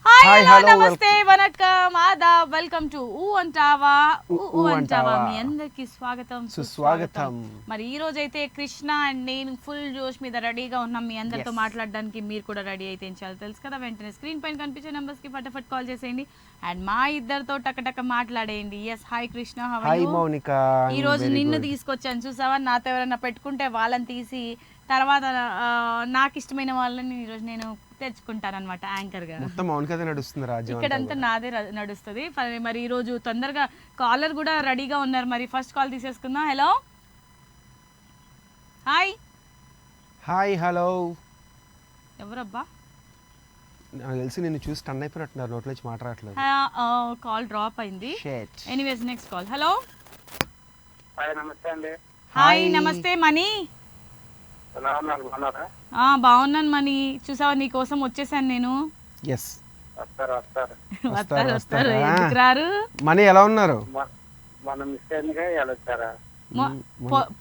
Hi hello నమస్తే vanakkam Aadab welcome to ఊ అంటావా మీ అందరికి స్వాగతం సుస్వాగతం. మరి ఈ రోజు అయితే కృష్ణ అండ్ నేను ఫుల్ జోష్ మీద రెడీగా ఉన్నాం మీ అందరితో మాట్లాడడానికి. మీరు కూడా రెడీ అయితే ఏం చేయాలి తెలుసు కదా, వెంటనే స్క్రీన్ పైన కనిపించే నెంబర్స్ కి ఫటాఫట్ కాల్ చేసేయండి అండ్ మా ఇద్దరితో టకటక మాట్లాడేయండి. Yes hi Krishna, hi Mounika. ఈ రోజు నిన్ను తీసుకొచ్చాను చూసావా, నాతో ఎవరైనా పెట్టుకుంటే వాళ్ళని తీసి తర్వాత నాకు ఇష్టమైన వాళ్ళని ఈరోజు నేను తెచ్చుకుంటాను అనమాట యాంకర్ గా. మొత్తం మౌనికదే నడుస్తుంది రాజ్యం, ఇక్కడంతా నాదే నడుస్తుంది. మరి ఈ రోజు తొందరగా కాలర్ కూడా రెడీగా ఉన్నారు. మరి ఫస్ట్ కాల్ తీసేసుకుందాం. Hello hi. Hi hello. ఎవరబ్బా? నాకు తెలిసి నిన్ను చూసి టన్ అయిపోయినట్టున్నారు, నోట్లో నుంచి మాట్లాడట్లేదు. కాల్ డ్రాప్ అయింది. Anyways next call. హలో నమస్తే అండి. హాయ్ నమస్తే మనీ. బాగున్నాను మనీ. చూసావా నీ కోసం వచ్చేసాను నేను. వస్తారు ఎందుకు రారు? మనీ ఎలా ఉన్నారు?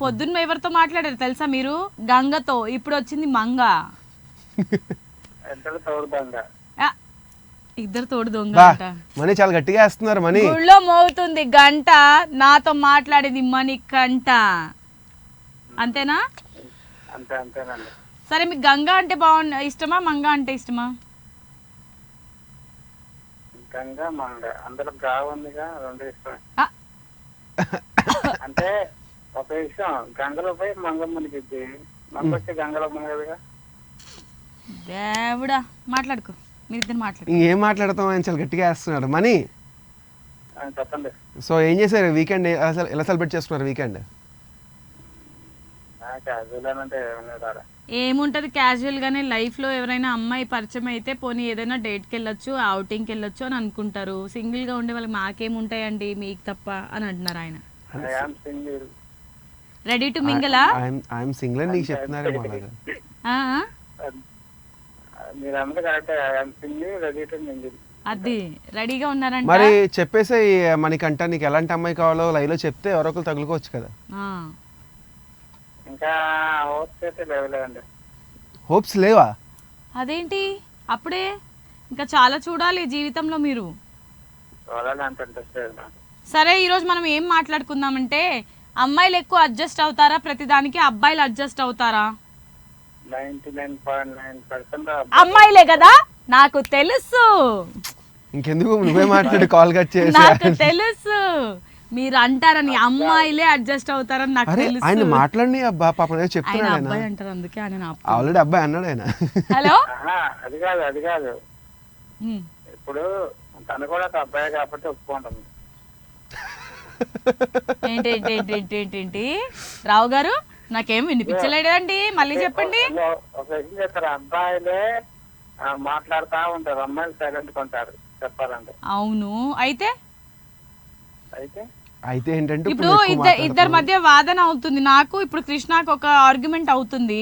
పొద్దున్న ఎవరితో మాట్లాడారు తెలుసా మీరు? గంగతో. ఇప్పుడు వచ్చింది మంగ. ఇద్దరు తోడు దొంగ. మనీ చాలా గట్టిగా వేస్తున్నారు. మనీ గుళ్ళో మోగుతుంది గంట, నాతో మాట్లాడింది మనీ కంట. అంతేనా? అంతేనండి. సరే మీకు గంగా అంటే ఇష్టమా మంగ అంటే ఇష్టమా? గంగా మంగ అందులో గా ఉందిగా, రెండు ఇష్టం. అంటే ఒక విషయం, గంగలో పోయి మంగమ్మనికి మంగ వచ్చి గంగలో మునగదుగా. దేవుడా మాట్లాడుకో, మీరిద్దరు మాట్లాడు. ఏం మాట్లాడతాం అని చాలా గట్టిగా వేస్తున్నారు. మనీ చెప్పండి. సో ఏం చేశారు వీకెండ్? ఎలా సెలబ్రేట్ చేసుకున్నారు వీకెండ్? ఏముంటది క్యాజువల్ గానే. లైఫ్ లో ఎవరైనా అమ్మాయి పరిచయం అయితే పోనీ ఏదైనా డేట్ కి వెళ్ళొచ్చు, అవుటింగ్ కి వెళ్ళొచ్చు అని అనుకుంటారు. సింగిల్ గా ఉండే వాళ్ళకి మాకేముంటాయండి మీకు తప్ప అని అంటున్నారు ఆయన. రెడీ టు మింగలా? ఐఎమ్ సింగిల్ అని నీకు చెప్తున్నారేమో అలాగా. అది రెడీగా ఉన్నారంట. మరి చెప్పేసి మనకంట నీకు ఎలాంటి అమ్మాయి కావాలో లైవ్ లో చెప్తే ఎవరో ఒకరు తగులుకోవచ్చు కదా. ఇంకా హోప్స్ లేవా? అదేంటి అప్పుడే? ఇంకా చాలా చూడాలి జీవితంలో మీరు. సరే ఈరోజు మనం ఏం మాట్లాడుకుందామంటే, అమ్మాయిలు ఎక్కువ అడ్జస్ట్ అవుతారా ప్రతిదానికి, అబ్బాయిలు అడ్జస్ట్ అవుతారా? 99.9% అమ్మాయిలే కదా, నాకు తెలుసు. ఇంకెందుకు నువ్వే మాట్లాడి కాల్ కట్ చేసి. నాకు తెలుసు మీరు అంటారని, అమ్మాయిలే అడ్జస్ట్ అవుతారని నాకు తెలుసు. ఆయన మాట్లాడి అబ్బా పాపం చెప్తున్నాడు. అబ్బాయి అంటారు అందుకే ఆయన ఆల్రెడీ అబ్బాయి అన్నాడు ఆయన. హలో అది కాదు ఇప్పుడు తను కూడా ఒక అబ్బాయి కాబట్టి ఒప్పుకుంటుంది. ఏంటి రావు గారు, నాకేం వినిపించలేదండి, మళ్ళీ చెప్పండి. ఒక విషయం చెప్తారు, అబ్బాయిలే మాట్లాడుతూ ఉంటారు, అమ్మాయిలు సైలెంట్ ఉంటారు చెప్పాలంటే. అవును. అయితే అయితే ఏంటంటే ఇప్పుడు ఇద్దరి మధ్య వాదన అవుతుంది. నాకు ఇప్పుడు కృష్ణకు ఒక ఆర్గ్యుమెంట్ అవుతుంది,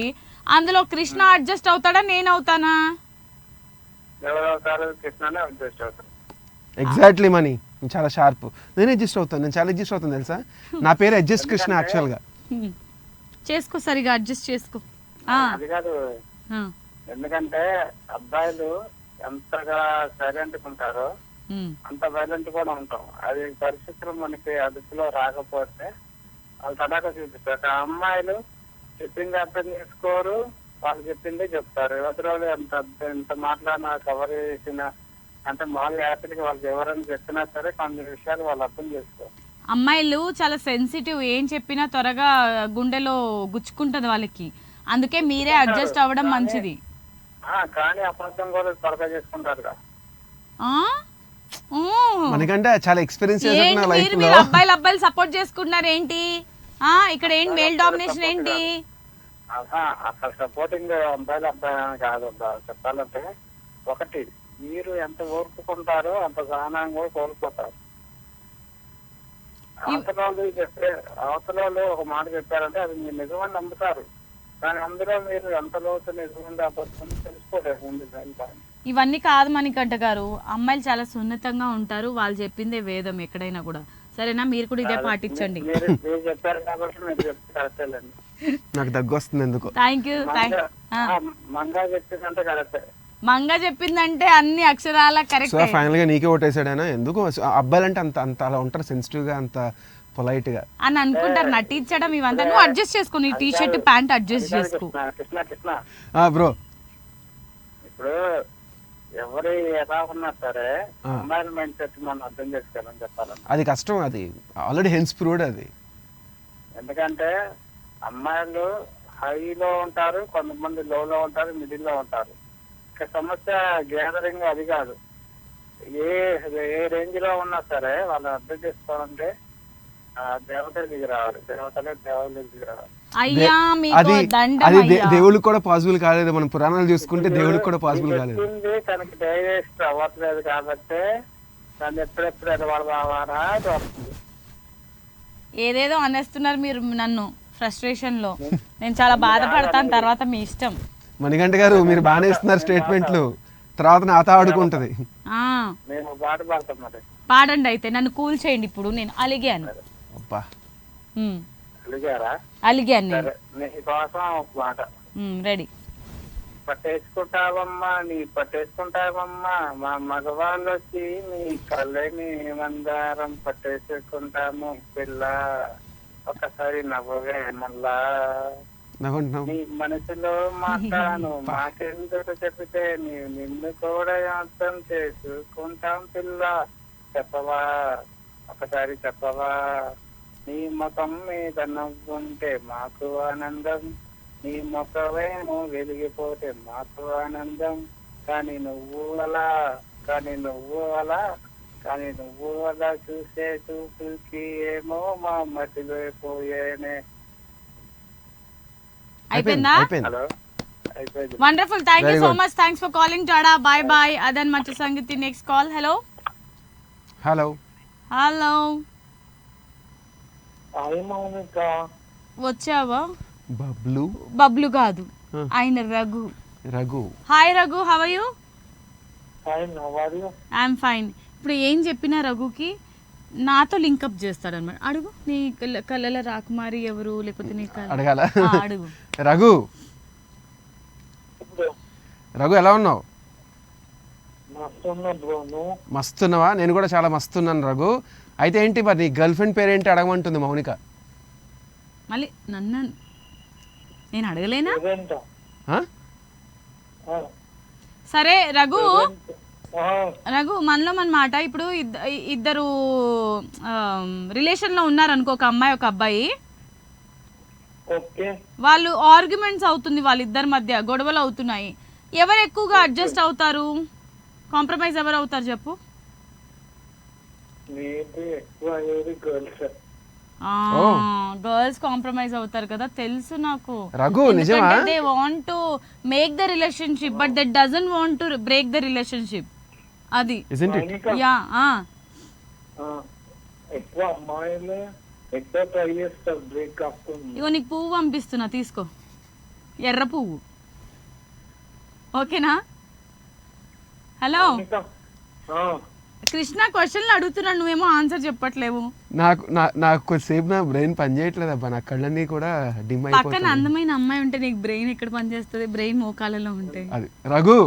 అందులో కృష్ణ అడ్జస్ట్ అవుతాడా నేను అవుతానా? ఎగ్జాక్ట్లీ మనీ, చాలా షార్ప్. నేను అడ్జస్ట్ అవుతాను, నేను చాలా అడ్జస్ట్ అవుతాను తెలుసా. నా పేరు అడ్జస్ట్ కృష్ణ యాక్చువల్ గా. చేసుకో, సరిగా అడ్జస్ట్ చేసుకో. అది కాదు, ఎందుకంటే అబ్బాయిలు ఎంతగా సైలెంట్ ఉంటారో అంత వైలెంట్ కూడా ఉంటాం. అది పరిస్థితులు మనకి అదుపులో రాకపోతే వాళ్ళు తడాక చూపిస్తారు. అమ్మాయిలు చెప్పింది అర్థం చేసుకోరు, వాళ్ళు చెప్పిందే చెప్తారు. యువతరాలు ఎంత మాట్లాడినా కవర్ చేసిన అంటే మామూలు యాత్రికి వాళ్ళకి ఎవరైనా చెప్పినా సరే కొన్ని విషయాలు వాళ్ళు అర్థం చేసుకోరు. అమ్మాయిలు చాలా సెన్సిటివ్, ఏం చెప్పినా త్వరగా గుండెలో గుచ్చుకుంటది వాళ్ళకి. అందుకే మీరే అడ్జస్ట్ అవ్వడం మంచిది. కానీ అబద్ధం కూడా త్వరగా చేసుకుంటారు కదా. మనకంటే చాలా ఎక్స్పీరియన్స్ మీరు అబ్బాయిలు సపోర్ట్ చేసుకుంటున్నారు ఏంటి? ఇక్కడ ఏంటి మేల్ డామినేషన్ ఏంటి? అసలు సపోర్టింగ్ అబ్బాయిలు అబ్బాయి కాదు. చెప్పాలంటే ఒకటి, మీరు ఎంత ఓర్పుకుంటారో అంత సహనాన్ని కూడా కోల్పోతారు. అవతల ఒక మాట చెప్పారంటే అది మీరు నిజమని నమ్ముతారు, కానీ అందులో మీరు ఎంత లోతు నిజమంగా అబద్ధం తెలుసుకోలేదు ముందు. ఇవన్నీ కాదు మణికంఠ గారు, అమ్మాయిలు చాలా సున్నితంగా ఉంటారు, వాళ్ళు చెప్పిందే వేదం ఎక్కడైనా కూడా. సరేనా? మీరు కూడా ఇదే పాటించండి. నాకు దగ్గు వస్తుంది ఎందుకు. Thank you. మంగా చెప్పిందంటే కరెక్టే. మంగ చెప్పిందంటే అన్ని అక్షరాల సో కరెక్ట్. ఫైనల్ గా నీకే ఓటేసాడైనా ఎందుకు అబ్బాయిలంటే అంత అంత అలా ఉంటారు సెన్సిటివ్ గా అంత పొలైట్ గా అని అనుకుంటారు నటించడం ఇవంతా. నువ్వు అడ్జస్ట్ చేసుకో, నీ టీ షర్ట్ ప్యాంట్ అడ్జస్ట్ చేసుకో. కృష్ణ బ్రో. ఇప్పుడు ఎవరు ఎలా ఉన్నా సరే అమ్మాయిల మైండ్ సెట్ మనం అర్థం చేసుకోవాలని చెప్పాలని. అది కష్టం, అది ఆల్రెడీ హెన్స్ ప్రూవ్డ్ అది. ఎందుకంటే అమ్మాయిలు హైలో ఉంటారు, కొంతమంది లోలో ఉంటారు, మిడిల్ లో ఉంటారు. ఇక సమస్య గ్యాదరింగ్ అది కాదు. ఏ రేంజ్ లో ఉన్నా సరే వాళ్ళు అర్థం చేసుకోవాలంటే దేవతలు దిగి రావాలి, దేవతలే దేవుళ్ళు దిగి రావాలి. అయ్యా అది మీకు దండం అది అయ్యా. దేవుడికి కూడా పాసిబుల్ కాలేదు. మనం పురాణాలు చూసుకుంటే దేవుడికి కూడా పాసిబుల్ కాలేదు. చెప్పింది తనకి డైజెస్ట్ అవ్వట్లేదు కాబట్టి దాన్ని ఎప్పుడెప్పుడు ఎదవాడవారా అని వస్తుంది. ఏదేదో అనేస్తున్నారు మీరు నన్ను ఫ్రస్ట్రేషన్ లో. నేను చాలా బాధపడతాను, తర్వాత మీ ఇష్టం. మణికంఠ గారు మీరు బాగానే ఇస్తున్నారు స్టేట్మెంట్లు, తర్వాత నాతో ఆడుకుంటది. ఆ మేము బాధ పడతాం మరి. పాడండి అయితే, నన్ను కూల్ చేయండి. ఇప్పుడు నేను అలిగాను. అబ్బా అడిగారా? అలిగాను నేను. సరే, నీకోసం ఒక మాట. రెడీ. పట్టేసుకుంటావమ్మా నీ పట్టేసుకుంటావమ్మా మా మగవాళ్ళు వచ్చి నీ కళ్ళని మందారం పట్టేసుకుంటాము పిల్ల ఒకసారి నవ్వవే మళ్ళా నీ మనసులో మాట్లాను మాకెందుకు చెప్తే నిన్ను కూడా అర్థం చేసుకుంటాం పిల్ల చెప్పవా ఒకసారి చెప్పవా నీ ముఖం మీద నవ్వుంటే మాకు ఆనందం నీ ముఖమేమో వెలిగిపోతే మాకు ఆనందం కానీ నువ్వు అలా చూసే చూపుకి ఏమో మా మధ్యలో పోయేనే. అయిపోయిందా? హలో అయిపోయింది. Wonderful, thank you so much. Thanks for calling టాడా. Bye bye. అదన్ మంచి సంగతి. Next call. Hello hello hello, వచ్చావా? బబ్లు బబ్లు కాదు, ఆయన Raghu. Raghu. Hi Raghu, how are you? I'm fine. ఇప్పుడు ఏం చెప్పినా రఘుకి నాతో లింకప్ చేస్తాడు అనమాట. అడుగు, నీ కళ్ళల రాకుమారి ఎవరు, లేకపోతే నీ అడగాల. అడుగు. రఘు రఘు ఎలా ఉన్నావు? మస్తున్నావా? నేను కూడా చాలా మస్తున్నాను రఘు. అయితే ఏంటి మరి నీ గర్ల్ ఫ్రెండ్ పేరేంటి అడగమంటుంది మౌనిక. మళ్ళీ నన్ను నేను అడగలేనా? సరే రఘు, రఘు మనలో మన మాట. ఇప్పుడు ఇద్దరు రిలేషన్ లో ఉన్నారు అనుకో, ఒక అమ్మాయి ఒక అబ్బాయి. వాళ్ళు ఆర్గ్యుమెంట్స్ అవుతుంది, వాళ్ళిద్దరి మధ్య గొడవలు అవుతున్నాయి. ఎవరు ఎక్కువగా అడ్జస్ట్ అవుతారు, కాంప్రమైజ్ ఎవరు అవుతారు చెప్పు? గర్ల్స్ కాంప్రమైజ్ అవుతారు కదా, తెలుసు నాకు. They want to make the relationship but they doesn't want to break the relationship. అది యా. ఇగో నీకు పువ్వు పంపిస్తున్నా, తీసుకో, ఎర్ర పువ్వు. ఓకేనా? హలో కృష్ణ, క్వశ్చన్లు అడుగుతున్నాను, నువ్వేమో ఆన్సర్ చెప్పట్లేవు. నాకు కొద్దిసేపు నా బ్రెయిన్ పని చేయట్లేదు అబ్బా, నా కళ్ళన్నీ కూడా డిమ్ అయిపోతాయి. పక్కన అందమైన అమ్మాయి ఉంటే నీకు బ్రెయిన్ ఎక్కడ పని చేస్తుంది? బ్రెయిన్ మోకాలలో ఉంటాయి. అది రఘు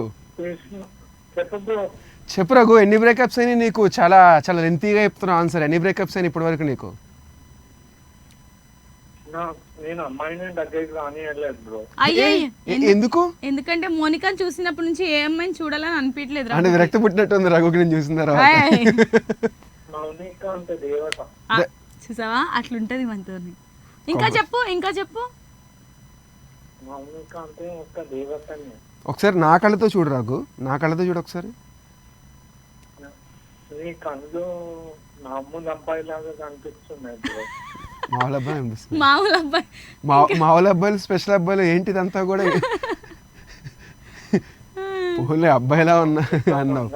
చెప్పు రఘు, ఎన్ని బ్రేకప్స్ అయినా నీకు? చాలా చాలా లెంతీగా చెప్తున్నావు ఆన్సర్. ఎన్ని బ్రేకప్స్ అయినా ఇప్పటి వరకు నీకు? ఎందుకు? ఎందుకంటే మోనికాని చూసినప్పటి నుంచి ఏ అమ్మాయిని చూడాలని అనిపించలేదు. అంటే విరక్తి పుట్టినట్టుంది రఘుకి నేను చూసిన తర్వాత. చూసావా, అట్లుంటది మనతో. ఇంకా చెప్పు, ఇంకా చెప్పు. ఒకసారి నా కళ్ళతో చూడు రఘు, నా కళ్ళతో చూడు ఒకసారి. మామూలు అబ్బాయి అనిపిస్తుంది. మామూలు అబ్బాయి, మామూలు అబ్బాయిలు, స్పెషల్ అబ్బాయిలు ఏంటిదంతా కూడా ఓన్లీ అబ్బాయిలా అన్నావు.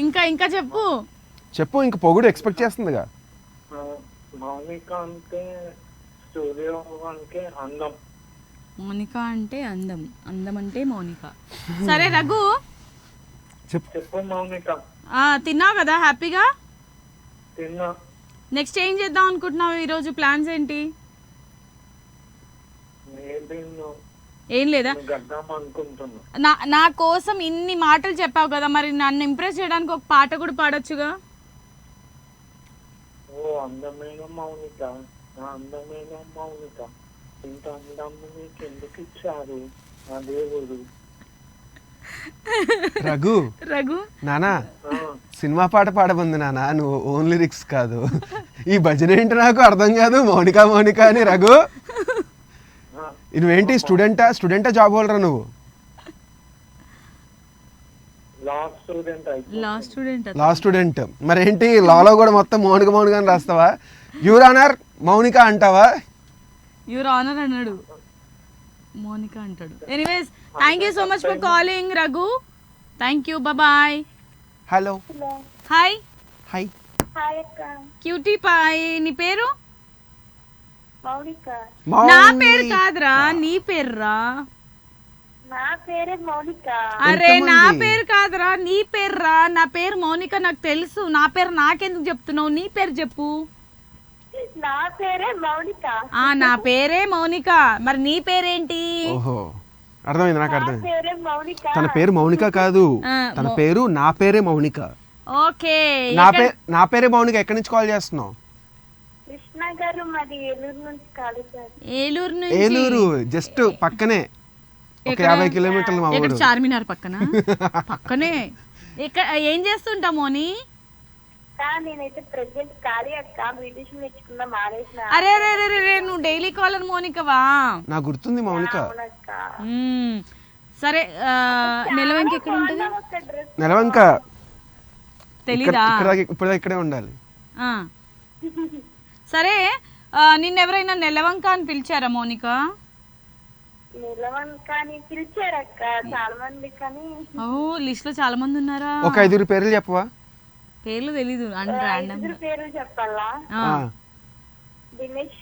ఇంకా ఇంకా చెప్పు చెప్పు. ఇంక పొగుడు ఎక్స్పెక్ట్ చేస్తుందిగా. మౌనిక అంటే అందం, అందం అంటే మౌనిక. సరే రఘు చెప్పు. మౌనిక తిన్నావు కదా హ్యాపీగా? తిన్నా. నెక్స్ట్ ఏం చేద్దాం అనుకుంటున్నావు? ఈరోజు ప్లాన్స్ ఏంటి? ఏం లేదా? నా కోసం ఇన్ని మాటలు చెప్పావు కదా, మరి నన్ను ఇంప్రెస్ చేయడానికి ఒక పాట కూడా పాడొచ్చుగా. ఓ అందమైన మౌనిక, నా అందమైన మౌనిక, ఇంత అందం నీకు ఎందుకు ఇచ్చారు నా దేవుడు. రఘు రఘు నానా సినిమా పాట పాడబోంది నానా, నువ్వు ఓన్ లిరిక్స్ కాదు. ఈ భజన ఏంటి నాకు అర్థం కాదు. మౌనిక మౌనిక అని. రఘు నువ్వేంటి స్టూడెంటా జాబ్ హోల్డరా నువ్వు? Law student. మరి ఏంటి లాలో కూడా మొత్తం మౌనిక మౌనిక అని రాస్తావా? యువర్ ఆనర్ మౌనిక అంటావా? యువర్ ఆనర్ అన్నాడు, మౌనిక అంటాడు. Anyways thank you so much for calling Raghu. Thank you, bye. Hello hi hi cutie pie. నీ పేరు? మౌనిక. నా పేరు కాదురా, నీ పేరురా. నా పేరే మౌనిక. అరే నా పేరు కాదురా, నీ పేరురా. నా పేరు మౌనిక నాకు తెలుసు. నా పేరు నాకెందుకు చెప్తున్నావు? నీ పేరు చెప్పు. నా పేరే మౌనిక. నా పేరే మౌనిక. మరి నీ పేరేంటి? ఓహో అర్థమైంది, నాకు అర్థమైంది. పేరే మౌనిక. తన పేరు మౌనిక కాదు, తన పేరు నా పేరే మౌనిక. ఓకే, నా పేరే మౌనిక. ఎక్కడి నుంచి కాల్ చేస్తున్నావు? కృష్ణ గారు, మాది ఏలూరు నుంచి కాదు సార్. ఏలూరు నుంచి. ఏలూరు జస్ట్ పక్కనే, ఒక 50 కిలోమీటర్లు మా ఊరు. చార్మినార్ పక్కన పక్కనే. ఇక్కడ ఏం చేస్తుంటావు మోని? నేనైతే ప్రెసెంట్ ఖాళీ అక్క, బ్యూటిషియన్ నేర్చుకున్నా మానేసిన. అరే రే రే రే, నువ్వు డైలీ కాలర్ మోనికవా? నాకు గుర్తుంది మౌనిక. సరే, నెలవంక ఎక్కడ ఉంటుంది? నెలవంక తెలీదా? ఇప్పుడు ఇక్కడే ఉండాలి. సరే, నిన్నెవరైనా నెలవంక అని పిలిచారా మోనిక? నెలవంక అని పిలిచారక్క చాలా మంది, కానీ లిస్ట్ లో చాలా మంది ఉన్నారా? ఒక 5 పేర్లు చెప్పవా? పేర్లు తెలీదు, పేర్లు చెప్పాలా? దినేష్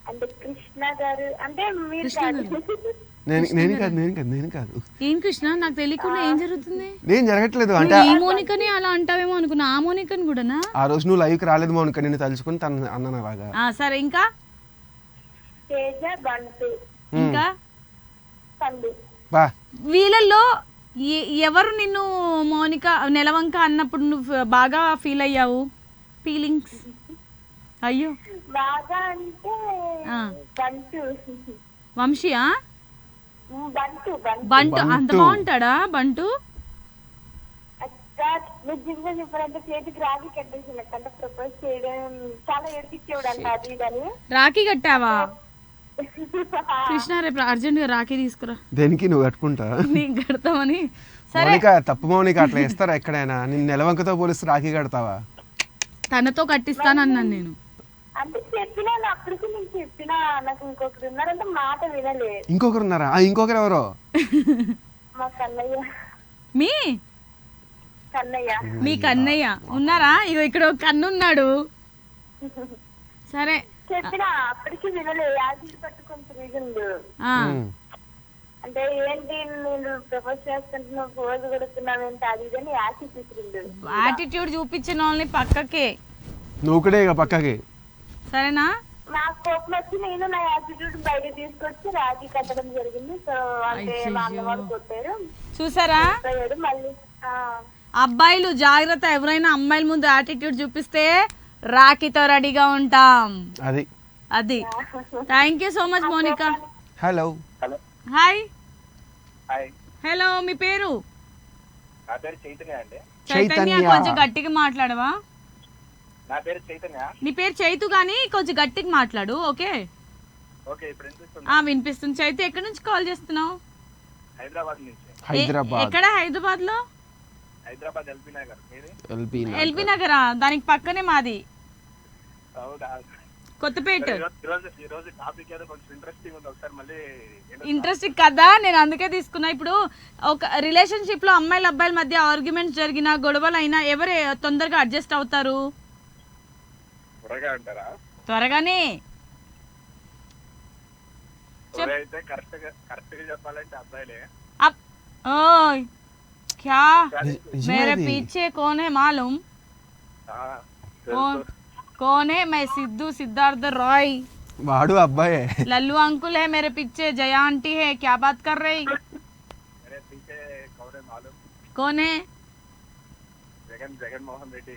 అంటే కృష్ణ గారు, అంటే మీరు నేను కాదు. ఏం కృష్ణ? నాకు తెలియకుండా ఏం జరుగుతుంది? ఏం జరగట్లేదు. అంటే ఈ మోనికని అలా అంటావేమో అనుకున్నా. ఆ మోనికని కూడానా? ఆ రోజు నువ్వు లైవ్ కి రాలేదు మౌనిక, నేను తలుచుకుని తను అన్నాను అలాగా. సరే, ఇంకా తేజ, బంటు, ఇంకా పండు. బా వీళ్ళల్లో ఎవరు నిన్ను మౌనిక నెలవంక అన్నప్పుడు నువ్వు బాగా ఫీల్ అయ్యావు? ఫీలింగ్స్? అయ్యో బాగా అంటే బంటు. వంశీయా? బంటు. బంటు అంత బాగుంటాడా బంటు? నిజంగా చెప్పాలంటే చేతికి రాఖీ కట్టేసినట్టు, అంటే ప్రపోజ్ చేయడం చాలా ఏడిపించేవాడు అంట. అది కానీ రాఖీ కట్టావా? కృష్ణ రేపు అర్జెంట్ గా రాఖీ తీసుకురా. దేనికి? నువ్వు కట్టుకుంటా? నీకు కడతామని. మౌనిక తప్పు మౌనిక, అట్లా ఇస్తారా ఎక్కడైనా? నిన్ను నెలవంకతో పోలిస్తే రాఖీ కడతావా? తనతో కట్టిస్తానన్నాను నేను. అంటే చెప్పినా, అప్పటికి నేను చెప్పినా, నాకు ఇంకొకరు ఉన్నారంటే మాట వినలే. ఇంకొకరు ఉన్నారా? ఇంకొకరు ఎవరో? మా కన్నయ్య. మీ కన్నయ్య ఉన్నారా? ఇగో ఇక్కడ ఒక కన్ను ఉన్నాడు. సరే చెప్పినా అప్పటికి వినలే. యాసిడ్ పట్టుకొని తిరిగిండు. అంటే ఏంటి నేను ప్రపోజ్ చేస్తుంటున్నా, ఫోజ్ కొడుతున్నావేంటి, అది ఇదని యాసిడ్ తీసుకుండు. యాటిట్యూడ్ చూపించిన వాళ్ళని పక్కకి, నువ్వు కూడా ఇక పక్కకి. సరేనా? నాకు కోపం వచ్చి నేను నా యాటిట్యూడ్ బయట తీసుకొచ్చి రాఖీ కట్టడం జరిగింది. సో అంటే మా అన్నవాళ్ళు కొట్టారు. చూసారా? మళ్ళీ అబ్బాయిలు జాగ్రత్త, ఎవరైనా అమ్మాయిల ముందు యాటిట్యూడ్ చూపిస్తే రాఖీతో రెడీగా ఉంటాం. అది. Thank you so much Monika. Hello hi. Hello, మీ పేరు? చైతన్య. కొంచెం గట్టిగా మాట్లాడవా? నా పేరు చైతన్య. నీ పేరు చైతు గానీ కొంచెం గట్టిగా మాట్లాడు. ఓకే వినిపిస్తుంది. చైతు, ఎక్కడి నుంచి కాల్ చేస్తున్నావు? హైదరాబాద్ నుంచి. ఎక్కడ? హైదరాబాద్ లో? హైదరాబాద్ ఎల్బీ నగరా? దానికి పక్కనే మాది కొత్తపేట. ఇంట్రెస్టింగ్ కదా, నేను అందుకే తీసుకున్నా. ఇప్పుడు ఒక రిలేషన్షిప్ లో అమ్మాయిల అబ్బాయిల మధ్య ఆర్గ్యుమెంట్స్ జరిగినా, గొడవలు అయినా ఎవరు తొందరగా అడ్జస్ట్ అవుతారు? త్వరగానే. क्या मेरे पीछे कौन है मालूम? कौन है? मैं सिद्धू सिद्धार्थ रॉय. వాడు అబ్బాయే. लल्लू अंकुल है मेरे पीछे, जया आंटी है, क्या बात कर रही? मेरे पीछे कौन है मालूम? कौन है? जगन मोहन रेड्डी.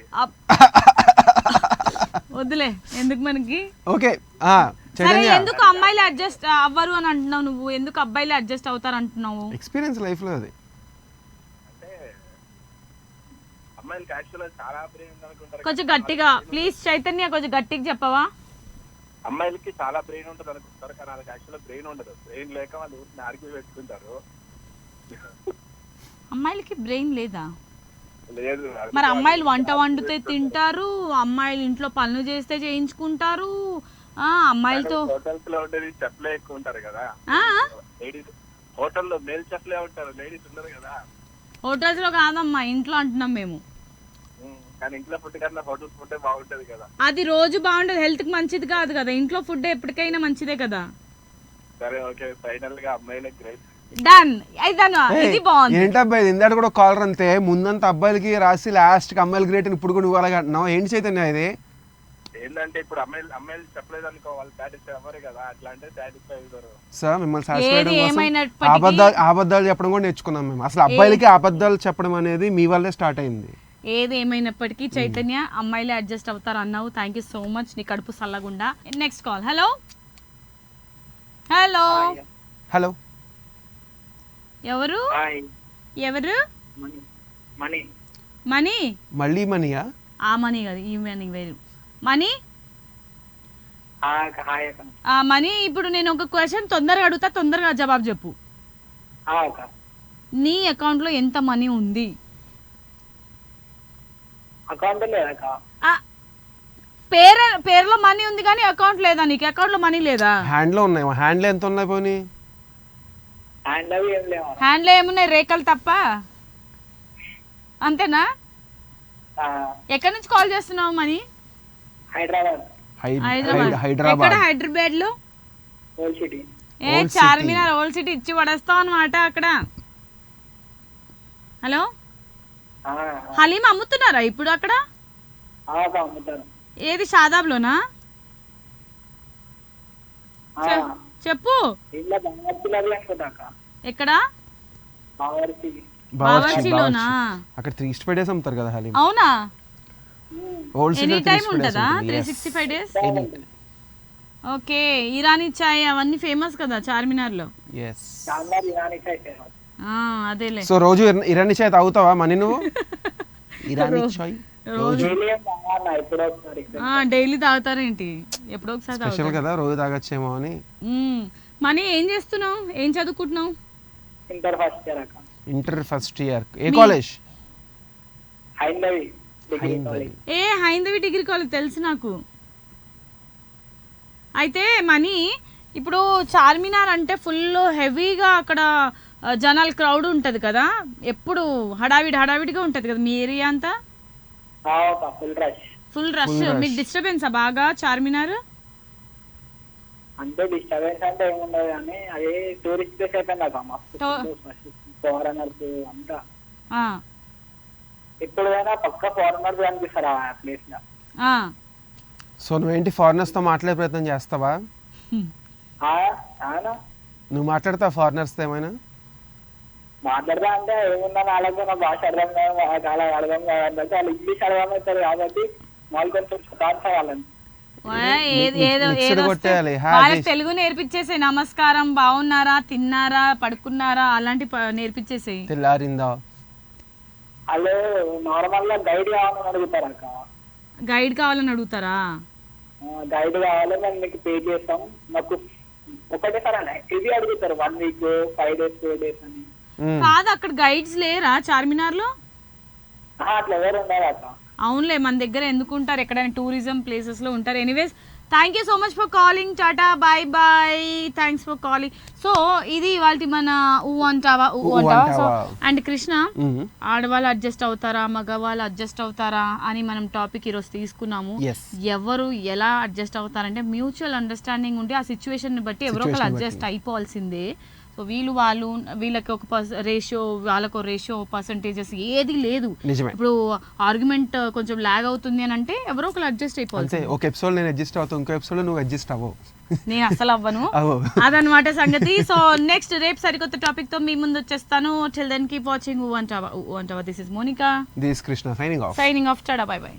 వద్దులే ఎందుకు మనకి. ఓకే సరే చైతన్య, ఎందుకు అమ్మాయిలు అడ్జస్ట్ అవ్వరు అని అంటున్నావు నువ్వు, ఎందుకు అబ్బాయిలు అడ్జస్ట్ అవుతారు అంటున్నావు? ఎక్స్పీరియన్స్ లైఫ్ లో అది. అంటే అమ్మాయిలకి యాక్చువల్గా చాలా బ్రెయిన్ ఉందనుకుంటారు. కొంచెం గట్టిగా ప్లీజ్ చైతన్య, కొంచెం గట్టిగా చెప్పవా? అమ్మాయిలకి చాలా బ్రెయిన్ ఉంటుంది అనుకుంటారు, కానీ వాళ్ళకి యాక్చువల్గా బ్రెయిన్ ఉండదు. బ్రెయిన్ లేక వాళ్ళు ఊరిని ఆర్గ్యూ పెట్టుకుంటారు. అమ్మాయిలకి బ్రెయిన్ లేదా? లేదు. మరి అమ్మాయిలు వంట వండితే తింటారు, అమ్మాయిలు ఇంట్లో పనులు చేస్తే చేయించుకుంటారు, అమ్మాయిలతో హోటల్స్ లో ఉండేది చెఫ్లే ఎక్కువ ఉంటారు కదా. లేడీస్ హోటల్లో మేల్ చెఫ్లే ఉంటారు, లేడీస్ ఉండరు కదా. హోటల్స్ లో కాదమ్మా, ఇంట్లో అంటున్నాం మేము. కానీ ఇంట్లో ఫుడ్ కన్నా హోటల్ ఫుడ్ బాగుంటది కదా. అది రోజు బాగుంటది, హెల్త్ కి మంచిది కాదు కదా. ఇంట్లో ఫుడ్ ఎప్పటికైనా మంచిదే కదా. సరే ఓకే, ఫైనల్ గా అమ్మాయిలే గ్రేట్. డన్ అయిదాను. ఇది బాగుంది. ఏంటబ్బాయి ఇందాడు కూడా కాలర్ అంతే, ముందంతా అబ్బాయిలకి రాసి లాస్ట్ కి అమ్మాయిలు గ్రేట్ అని ఇప్పుడు కూడా నువ్వు అలాగే అంటున్నావు. ఏంటి చైతన్య ఇది? ఏంటంటే ఇప్పుడు అమ్మాయిలు చెప్పలేదు అనుకో, వాళ్ళు సాటిస్ఫై అవ్వరు కదా. అట్లా అంటే సాటిస్ఫై అవుతారు. సార్ మిమ్మల్ని సాటిస్ఫై ఏమైనప్పటికీ అబద్ధాలు చెప్పడం కూడా నేర్చుకున్నాం మేము. అసలు అబ్బాయిలకి అబద్ధాలు చెప్పడం అనేది మీ వల్లే స్టార్ట్ అయింది. ఏది ఏమైనప్పటికీ చైతన్య అమ్మాయిలే అడ్జస్ట్ అవుతారు అన్నావు. థ్యాంక్ యూ సో మచ్, నీ కడుపు సల్లగుండా. Next call. Hello hello hello ఎవరు ఎవరు? మనీ మనీ మళ్ళీ మనీయా? ఆ మనీ కాదు, ఈ మనీ వేరు. మనీ మనీ, ఇప్పుడు నేను ఒక క్వశ్చన్ తొందరగా అడుగుతా, తొందరగా జవాబు చెప్పు. నీ అకౌంట్ లో ఎంత మనీ ఉంది? పేరులో మనీ ఉంది కానీ అకౌంట్ లేదా? నీకు అకౌంట్ లో మనీ లేదా? హ్యాండ్ లో ఉన్నాయి. హ్యాండ్ లో ఎంత ఉన్నాయి పోనీ? హ్యాండ్ లో ఏమున్నాయి? రేఖలు తప్ప. అంతేనా? ఎక్కడి నుంచి కాల్ చేస్తున్నావు మనీ? హైదరాబాద్. ఎక్కడ? హైదరాబాద్ లో ఏ చార్మినార్ ఓల్డ్ సిటీ ఇచ్చి పడేస్తావు అనమాట అక్కడ. హలో, హలీం అమ్ముతున్నారా ఇప్పుడు అక్కడ? ఏది షాదాబ్ లోనా? చెప్పు. ఎక్కడ? బావర్చిలోనా? అక్కడ 365 days అమ్ముతారు కదా హలీం. అవునా? ఓల్డ్ ఎనీ సిటీ టైం ఉంటుందా 365 days? ఓకే. ఇరానీ చాయ్ అవన్నీ ఫేమస్ కదా చార్మినార్ లో. అదేలే. సో రోజు ఇరానీ చాయ్ తాగుతావా మనీ నువ్వు? ఇరానీ చాయ్ డైలీ తాగుతారేంటి? ఎప్పుడో ఒకసారి స్పెషల్ కదా, రోజు తాగొచ్చేమో అని. మనీ ఏం చేస్తున్నావు? ఏం చదువుకుంటున్నావు? Inter first year. ఏ కాలేజ్? ఏ హైందవి డిగ్రీ కాలేజ్ తెలుసు నాకు. అయితే మనీ ఇప్పుడు చార్మినార్ అంటే ఫుల్ హెవీగా అక్కడ జనాలు క్రౌడ్ ఉంటది కదా, ఎప్పుడు హడావిడిగా ఉంటది కదా మీ ఏరియా అంతా? Full rush. మీకు డిస్టర్బెన్స్ బాగా చార్మినార్? అంటే డిస్టర్బెన్స్ అంటే ఏముండదు కానీ అది టూరిస్ట్ ప్లేస్ అయిపోయింది. ఫారెనర్స్ అంతా ఎప్పుడైనా పక్క ఫారెనర్స్ కనిపిస్తారు ఆ ప్లేస్ లో. సో నువ్వేంటి ఫారినర్స్ తో మాట్లాడే ప్రయత్నం చేస్తావా? నువ్వు మాట్లాడతావు ఫారినర్స్ తో ఏమైనా? మాట్లాడదా అంటే ఏముందా, వాళ్ళకి నా భాష అర్థం కాదు, చాలా అర్థం కాదు, వాళ్ళు ఇంగ్లీష్ అర్థమవుతారు కాబట్టి వాళ్ళు కొంచెం వాళ్ళని వాళ్ళకి తెలుగు నేర్పించేసే. నమస్కారం, బాగున్నారా, తిన్నారా, పడుకున్నారా అలాంటి నేర్పించేసే. తెల్లారిందా? వాళ్ళు నార్మల్ గా గైడ్ కావాలని అడుగుతారు అక్క. గైడ్ కావాలని అడుగుతారా? గైడ్ కావాలి, మేము మీకు పే చేస్తాం, మాకు ఒకటే సార్ అని ఇది అడుగుతారు. 1 week 5 days 4 days అని. కాదు, అక్కడ గైడ్స్ లేరా చార్మినార్ లో? అట్లా ఎవరు ఉండదు అక్క. అవునులే, మన దగ్గర ఎందుకు ఉంటారు, ఎక్కడైనా టూరిజం ప్లేసెస్ లో ఉంటారు. Anyways thank you so much for calling. Tata, bye bye, thanks for calling. So ఇది ఇవాళ మన ఊ అంటావా. సో అండ్ కృష్ణ, ఆడవాళ్ళు అడ్జస్ట్ అవుతారా, మగవాళ్ళు అడ్జస్ట్ అవుతారా అని మనం టాపిక్ ఈరోజు తీసుకున్నాము. ఎవరు ఎలా అడ్జస్ట్ అవుతారంటే మ్యూచువల్ అండర్స్టాండింగ్ ఉంటే ఆ సిచ్యువేషన్ ని బట్టి ఎవరో ఒకరు అడ్జస్ట్ అయిపోవాల్సిందే. సో వీళ్ళకి ఒక రేషియో, వాళ్ళకు రేషియో, పర్సంటేజెస్ ఏది లేదు. నిజమే. ఇప్పుడు ఆర్గ్యుమెంట్ కొంచెం లాగ్ అవుతుంది అని అంటే ఎవరో ఒకరు అడ్జస్ట్ అయిపోవాలి. అంతే, ఒక ఎపిసోడ్ నేను అడ్జస్ట్ అవుతాను, ఇంకో ఎపిసోడ్ నువ్వు అడ్జస్ట్ అవ్వవు. నేను అసలు అవ్వను. అదనమాట సంగతి. సో నెక్స్ట్ రేపు సరికొత్త టాపిక్ తో మీ ముందు వచ్చేస్తాను. టిల్ దెన్ కీప్ వాచింగ్ ఊ అంటావా. This is Monika, this Krishna, signing off. Tata, bye by.